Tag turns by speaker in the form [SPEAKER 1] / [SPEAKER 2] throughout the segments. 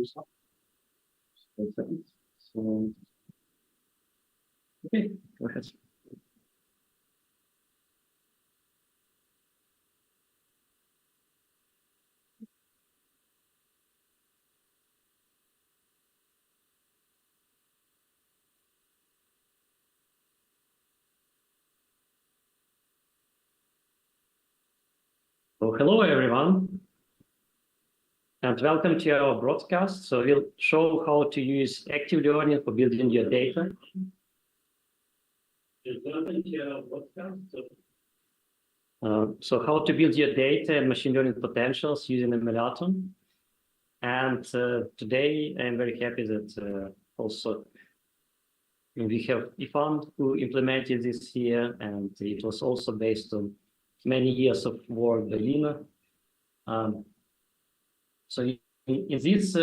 [SPEAKER 1] So, okay, go ahead. So hello, everyone, and welcome to our broadcast. So we'll show how to use active learning for building your data. Welcome to our broadcast. So how to build your data and machine learning potentials using MLatom. And today I'm very happy that also we have Ifan who implemented this here, and it was also based on many years of work by Lina. So in this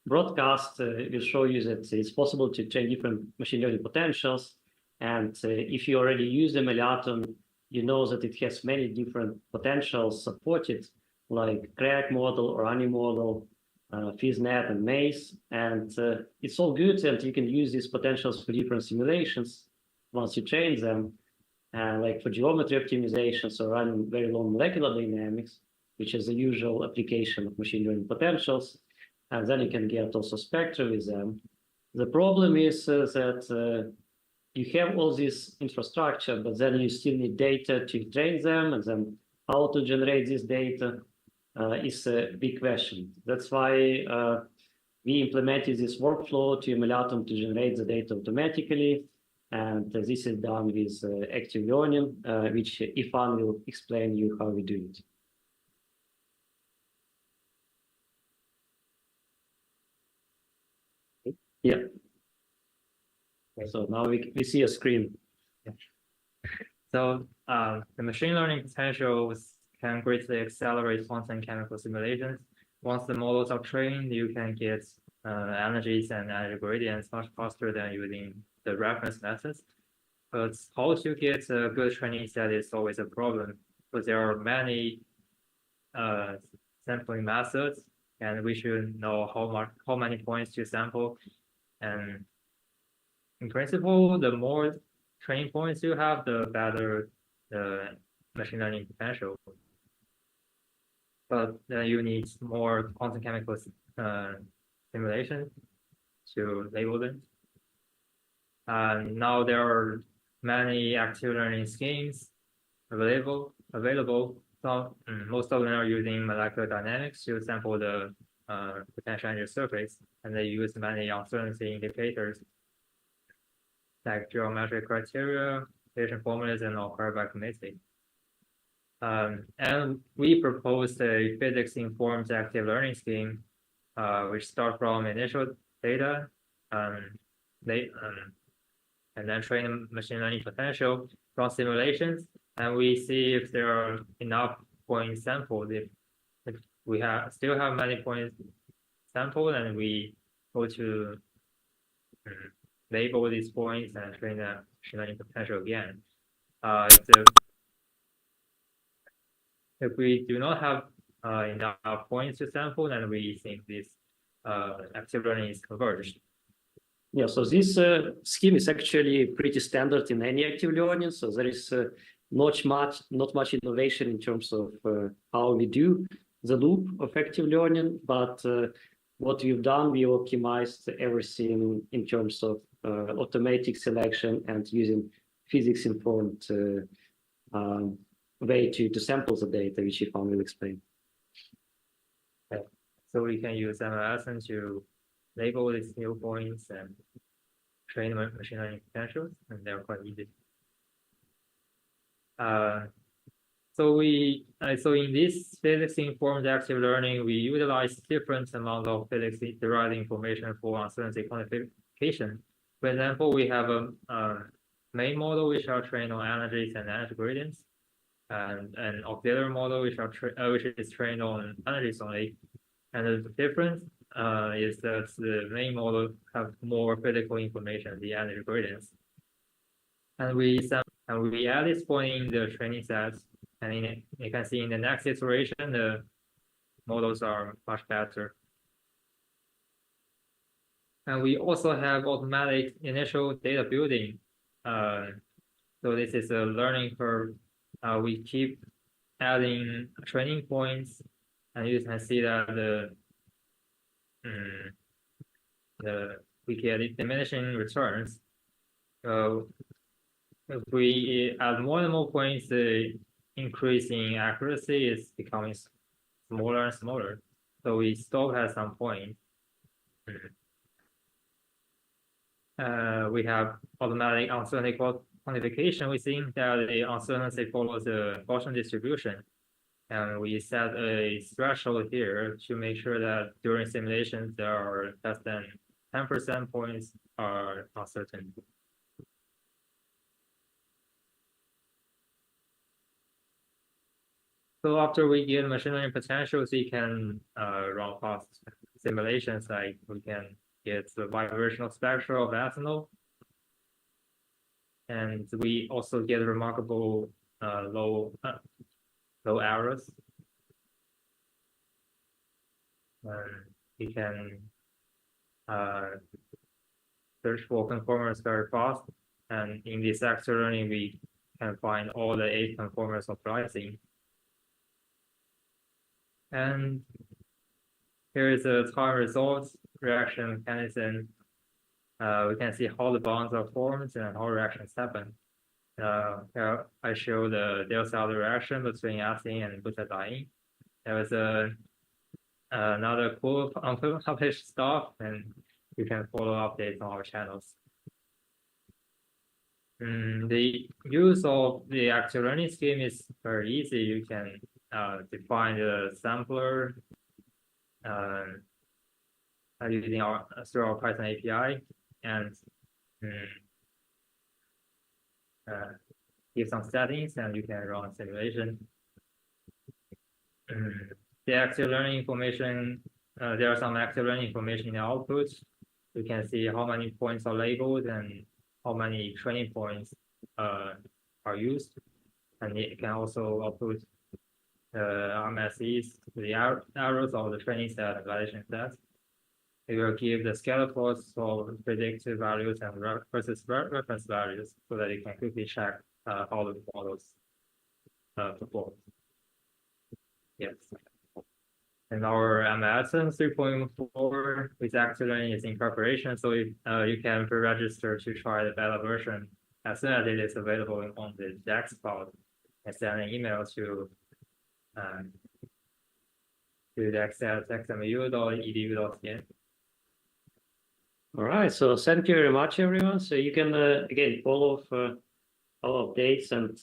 [SPEAKER 1] broadcast, we'll show you that it's possible to train different machine learning potentials. And if you already use MLatom, you know that it has many different potentials supported, like crack model or ANI model, FizzNet and Maze. And it's all good, and you can use these potentials for different simulations once you train them, like for geometry optimizations or running very low molecular dynamics, which is the usual application of machine learning potentials. And then you can get also spectra with them. The problem is that you have all this infrastructure, but then you still need data to train them, and then how to generate this data is a big question. That's why we implemented this workflow to MLatom to generate the data automatically. And this is done with active learning, which Ifan will explain you how we do it. Yeah. So now we see a screen.
[SPEAKER 2] Yeah. So the machine learning potentials can greatly accelerate quantum chemical simulations. Once the models are trained, you can get energies and energy gradients much faster than using the reference methods. But how to get a good training set is always a problem, because there are many sampling methods, and we should know how many points to sample. And in principle, the more training points you have, the better the machine learning potential. But then you need more quantum chemical simulation to label them. And now there are many active learning schemes available. So most of them are using molecular dynamics to sample the potential energy surface, and they use many uncertainty indicators like geometric criteria, Bayesian formulas, and occur by committee. And we proposed a physics-informed active learning scheme, which starts from initial data, and then train machine learning potential from simulations, and we see if there are enough points sampled. If we still have many points sampled, and we go to label these points and train the machine learning potential again. If we do not have enough points to sample, then we think this active learning is converged.
[SPEAKER 1] Yeah, so this scheme is actually pretty standard in any active learning. So there is not much innovation in terms of how we do the loop of active learning. But what we've done, we optimized everything in terms of automatic selection and using physics-informed way to sample the data, which Ifan will explain.
[SPEAKER 2] Okay. So we can use MLatom to label these new points and train machine learning potentials, and they're quite easy. So in this physics-informed active learning, we utilize different amount of physics-derived information for uncertainty quantification. For example, we have a main model which are trained on energies and energy gradients, and an auxiliary model which is trained on energies only. And the difference is that the main model have more physical information, the energy gradients. And we add this point in the training sets, and you can see in the next iteration, the models are much better. And we also have automatic initial data building. So this is a learning curve. We keep adding training points, and you can see that we get diminishing returns. So if we add more and more points, the increase in accuracy is becoming smaller and smaller. So we stop at some point. We have automatic uncertainty quantification. We think that the uncertainty follows the Gaussian distribution. And we set a threshold here to make sure that during simulations, there are less than 10% points are uncertain. So after we get machine learning potentials, we can run fast simulations, like we can get the vibrational spectra of ethanol. And we also get remarkable low errors. We can search for conformers very fast. And in this XACS learning, we can find all the 8 conformers of glycine. And here is a time results reaction mechanism. We can see how the bonds are formed and how reactions happen. Here I show the Dral cell reaction between ethylene and butadiene. There was another cool unpublished stuff, and you can follow updates on our channels. The use of the active learning scheme is very easy. You can define the sampler using through our Python API, and give some settings, and you can run a simulation. The active learning information, there are some active learning information in the output. You can see how many points are labeled and how many training points are used. And it can also output RMSEs, the errors of the training set and validation set. It will give the scalar plots of predictive values and versus reference values, so that you can quickly check how the models perform. Yes. And our MLatom 3.4 with active learning is in preparation, so you can pre-register to try the beta version as soon as it is available on the XACS cloud, and send an email to the xacs@xmu.edu.cn.
[SPEAKER 1] All right, so thank you very much, everyone. So you can, again, follow our updates and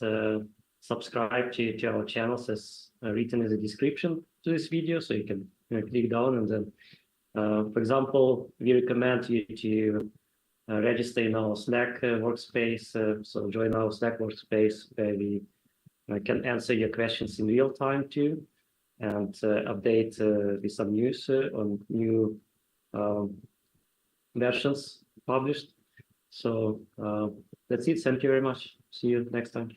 [SPEAKER 1] subscribe to our channels as written in the description to this video. So you can click down and then, for example, we recommend you to register in our Slack workspace. So join our Slack workspace where we can answer your questions in real time too, and update with some news on new versions published. So that's it. Thank you very much. See you next time.